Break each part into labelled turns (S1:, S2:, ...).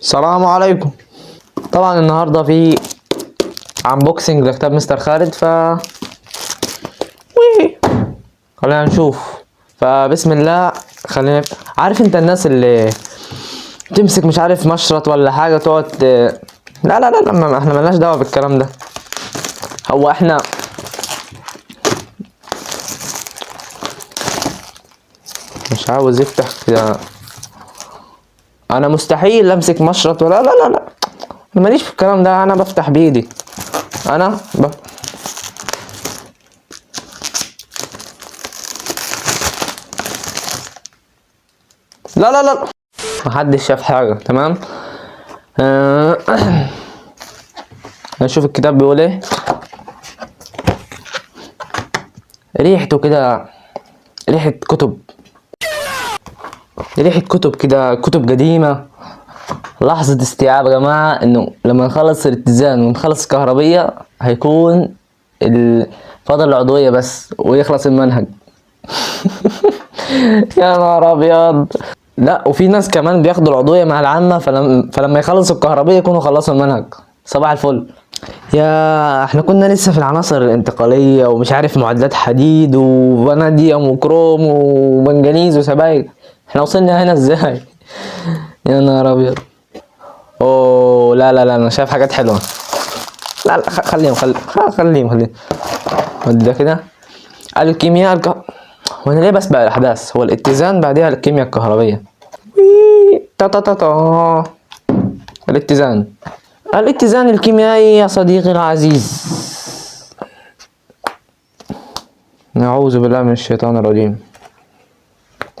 S1: السلام عليكم. طبعا النهارده في انبوكسنج لكتاب مستر خالد وي. خلينا نشوف. فبسم الله. خلينا عارف انت الناس اللي تمسك مش عارف مشرط ولا حاجه تقعد لا لا لا لا، احنا ملناش دعوه بالكلام ده. هو احنا مش عاوز يفتح كده. انا مستحيل امسك مشرط ولا لا لا لا، ماليش في الكلام ده. انا بفتح بايدي. لا لا لا، محدش شاف حاجة. تمام. نشوف الكتاب بيقول ايه. ريحته كده ريحة كتب، ريحة كتب كده، كتب قديمة. لحظة استيعاب يا جماعة انه لما نخلص الاتزان ونخلص الكهربية هيكون فاضل العضوية بس ويخلص المنهج. يا نهار ابيض. لا، وفي ناس كمان بياخدوا العضوية مع العامة، فلما يخلصوا الكهربية يكونوا خلصوا المنهج. صباح الفل. يا احنا كنا لسه في العناصر الانتقالية ومش عارف معادلات حديد وفاناديوم وكروم ومنجنيز وسبائك. احنا وصلنا هنا ازاي؟ يا نهار ابيض. اوه لا لا لا، انا شايف حاجات حلوة. لا لا، خليهم ده كده. الكيمياء هو انا ليه بسبق الاحداث؟ هو الاتزان بعدها الكيمياء الكهربية. تا تا تا تا. الاتزان الكيميائي يا صديقي العزيز. نعوذ بالله من الشيطان الرجيم.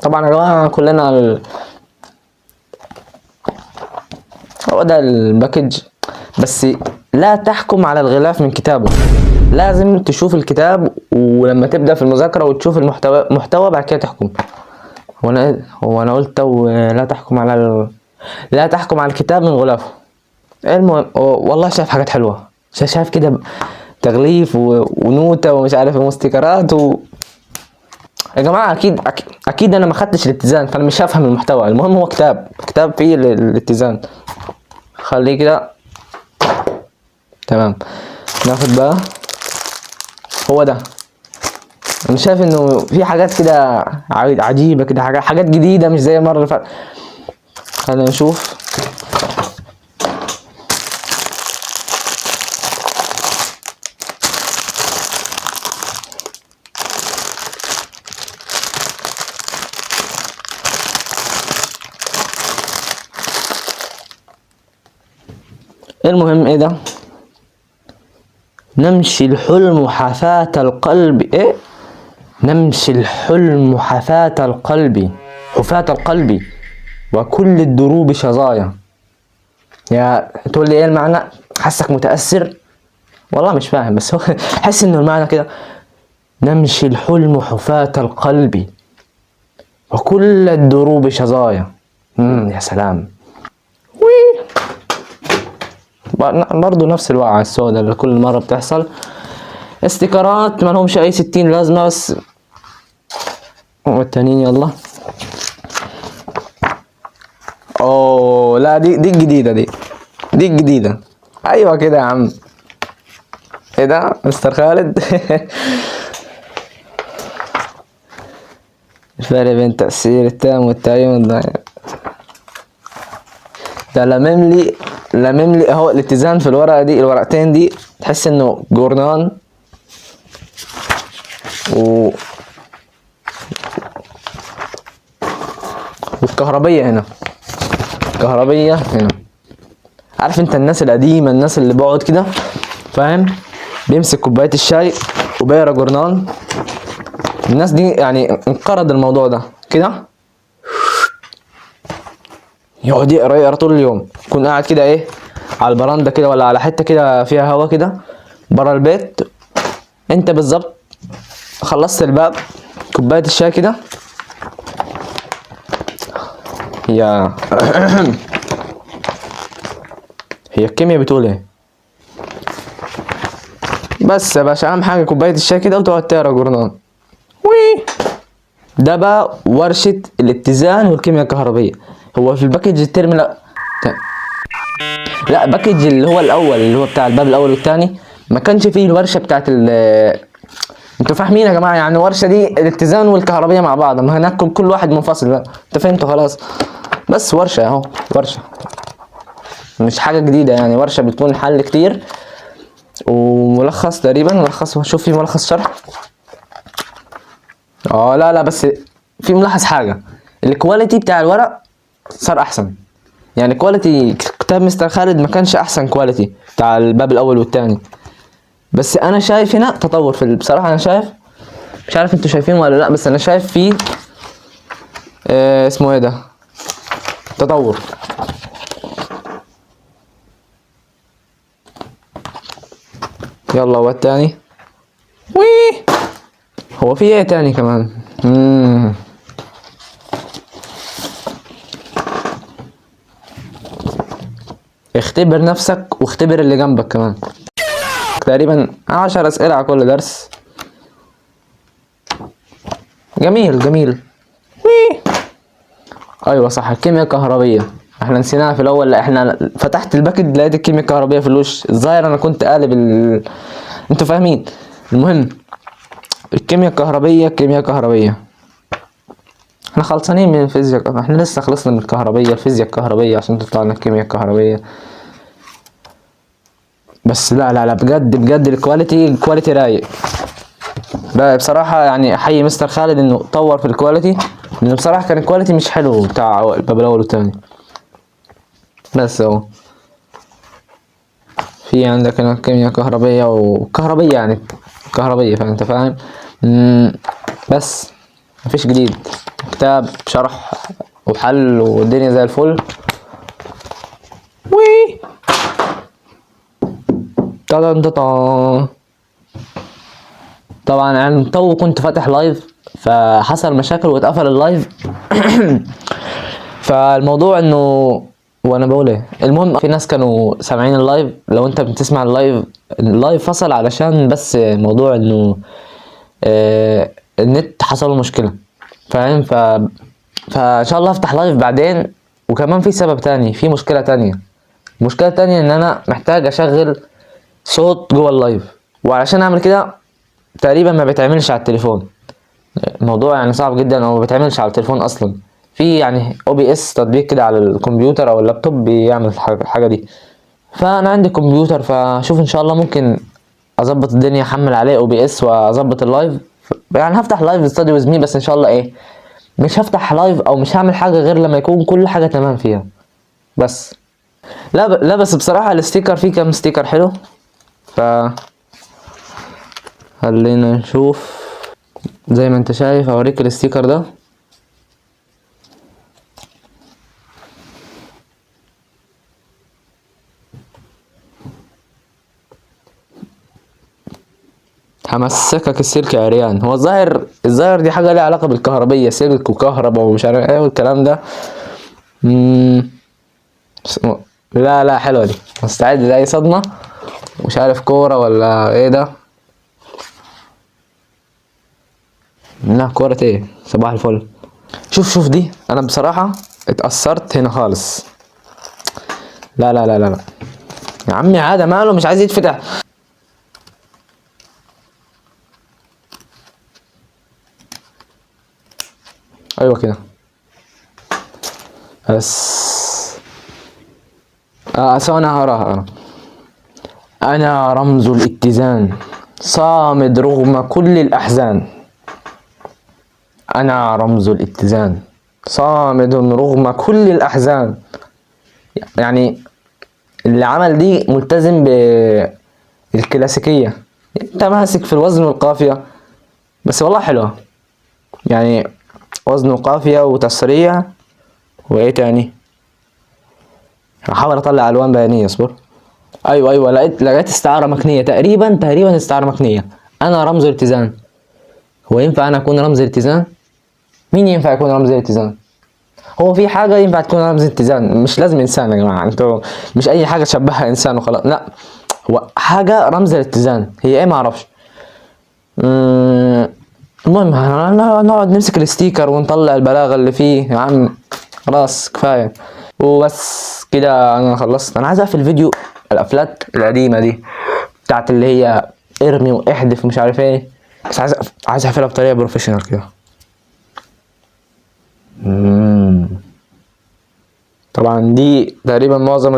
S1: طبعا يا جماعة كلنا هو ده الباكج. بس لا تحكم على الغلاف من كتابه، لازم تشوف الكتاب ولما تبدأ في المذاكرة وتشوف المحتوى بعد كده تحكم. هو انا قلت لا تحكم على الكتاب من غلافه. المهم والله شايف حاجات حلوة. شايف كده تغليف ونوتة ومش عارف ومستيكرات يا جماعة اكيد انا ما خدتش الاتزان، فانا مش هفهم المحتوى. المهم هو كتاب فيه الاتزان. خليه كده. تمام. ناخد بقى. هو ده. انا شايف انه في حاجات كده عجيبة كده، حاجات جديدة مش زي المرة اللي فاتت. خلينا نشوف. المهم ايه ده؟ نمشي الحلم حفاة القلب. ايه؟ نمشي الحلم حفاة القلب، حفاة القلب وكل الدروب شظايا. يا تقول لي ايه المعنى؟ حاسك متأثر. والله مش فاهم، بس هو حس انه المعنى كده. نمشي الحلم حفاة القلب وكل الدروب شظايا. يا سلام. برضو نفس الوقعة السوداء اللي كل مرة بتحصل. استيكرات ما لهمش اي 60 لازمة بس. والتانيين يلا. اوه لا، دي الجديدة. دي الجديدة. ايوه كده يا عم. ايه ده مستر خالد؟ الفرق بين تأثير التام والتعيين والضعيف. ده لمم لي اهو الاتزان في الورقة دي. الورقتين دي تحس انه جورنان والكهربية هنا. عارف انت الناس القديمة، الناس اللي بقعد كده فاهم، بيمسك كوباية الشاي وبيقرا جورنان. الناس دي يعني انقرض الموضوع ده كده. يقعد يقرا طول اليوم. يكون قاعد كده ايه على البراندة كده ولا على حتة كده فيها هوا كده برا البيت. انت بالظبط خلصت الباب، كوباية الشاي كده. هي هي الكيمياء بتقول ايه؟ بس يا باشا اهم حاجة كوباية الشاي كده وتقعد تقرا جورنال. ده بقى ورشة الاتزان والكيمياء الكهربية. هو في الباكج الترم لا لا باكج اللي هو الاول اللي هو بتاع الباب الاول والتاني ما كانش فيه الورشه بتاعت انتوا فاهمين يا جماعه؟ يعني الورشه دي الاتزان والكهربيه مع بعض، اما هناك كل واحد منفصل بقى. انت فهمتوا خلاص؟ بس ورشه اهو، ورشه مش حاجه جديده يعني، ورشه بتكون حل كتير وملخص تقريبا. ملخص، شوف في ملخص شرح. لا لا، بس في ملاحظ حاجه، الكواليتي بتاع الورق صار احسن. يعني كواليتي كتاب مستر خالد ما كانش احسن كواليتي بتاع الباب الاول والتاني، بس انا شايف هنا تطور في بصراحه انا شايف، مش عارف انتوا شايفينه ولا لا، بس انا شايف فيه اسمه ايه ده، تطور. يلا هو التاني. وي، هو في ايه تاني كمان؟ اختبر نفسك واختبر اللي جنبك كمان. تقريبا 10 اسئلة على كل درس. جميل جميل. وي. ايوه صح، الكيمياء الكهربية احنا نسيناها في الاول. لا احنا فتحت الباكت لقيت الكيمياء الكهربية في الوش، الظاهر انا كنت قالب انتوا فاهمين. المهم الكيمياء الكهربية، الكيمياء الكهربية احنا خلصانين من الفيزياء، احنا لسه خلصنا من الكهربية، الفيزياء الكهربية عشان تطلع لنا الكيمياء الكهربية. بس لا لا لا، بجد بجد الكواليتي رايق. لا بصراحة يعني احيي مستر خالد انه طور في الكواليتي، لانه بصراحة كان الكواليتي مش حلو بتاع الباب الاول والتاني. بس اهو في عندك هنا كيمياء كهربية وكهربية، يعني كهربية فانت فاهم. بس مفيش جديد، كتاب شرح وحل والدنيا زي الفل. وي طبعا يعني كنت فاتح لايف فحصل مشاكل واتقفل اللايف. فالموضوع انه وانا بقول ايه، المهم في ناس كانوا سامعين اللايف. لو انت بتسمع اللايف فصل علشان بس موضوع انه النت حصل له مشكلة، فاهم؟ فان شاء الله افتح لايف بعدين. وكمان في سبب تاني، في مشكلة تانية. المشكلة التانية ان انا محتاج اشغل صوت جوه اللايف، وعلشان اعمل كده تقريبا ما بيتعملش على التليفون. الموضوع يعني صعب جدا، او ما بيتعملش على التليفون اصلا. في يعني OBS تطبيق كده على الكمبيوتر او اللابتوب بيعمل الحاجة دي. فانا عندي كمبيوتر، فشوف ان شاء الله ممكن اظبط الدنيا، احمل عليه OBS واظبط اللايف. يعني هفتح لايف ستادي ويز مي، بس ان شاء الله ايه، مش هفتح لايف او مش هعمل حاجة غير لما يكون كل حاجة تمام فيها. بس لا بس بصراحة الستيكر فيه كام ستيكر حلو. ف خلينا نشوف. زي ما انت شايف اوريك الستيكر ده. همسكك السلك يا عريان. هو الظاهر دي حاجة ليها علاقة بالكهربية، سلك وكهرباء ومش عارف ايه والكلام ده. لا لا، حلوة دي، مستعد لأي صدمة. مش عارف كورة ولا ايه ده. لا كورة ايه، صباح الفل. شوف دي، انا بصراحة اتأثرت هنا خالص. لا لا لا لا لا يا عمي، عادة ماله مش عايز يتفتح. ايوه كده بس. انا هراها. انا رمز الاتزان، صامد رغم كل الاحزان. انا رمز الاتزان، صامد رغم كل الاحزان. يعني اللي عمل دي ملتزم بالكلاسيكية، انت ماسك في الوزن والقافية. بس والله حلوة يعني، وزن وقافية وتسريع. وايه تاني، هحاول اطلع الوان بيانية. اصبر. ايوه لقيت استعارة مكنية تقريبا استعارة مكنية. انا رمز الاتزان. هو ينفع انا اكون رمز الاتزان؟ مين ينفع يكون رمز الاتزان؟ هو في حاجة ينفع تكون رمز اتزان؟ مش لازم انسان يا جماعة، انتوا مش اي حاجة تشبهها انسان وخلاص، لا. هو حاجة رمز الاتزان، هي ايه معرفش. المهم نقعد نمسك الستيكر ونطلع البلاغة اللي فيه يا عم. خلاص كفاية. وبس كده انا خلصت. انا عايز اقفل فيديو القفلات القديمه دي بتاعت اللي هي ارمي واحدف ومش عارف ايه، بس عايز اقفلها بطريقه بروفيشنال كده. طبعا دي تقريبا معظم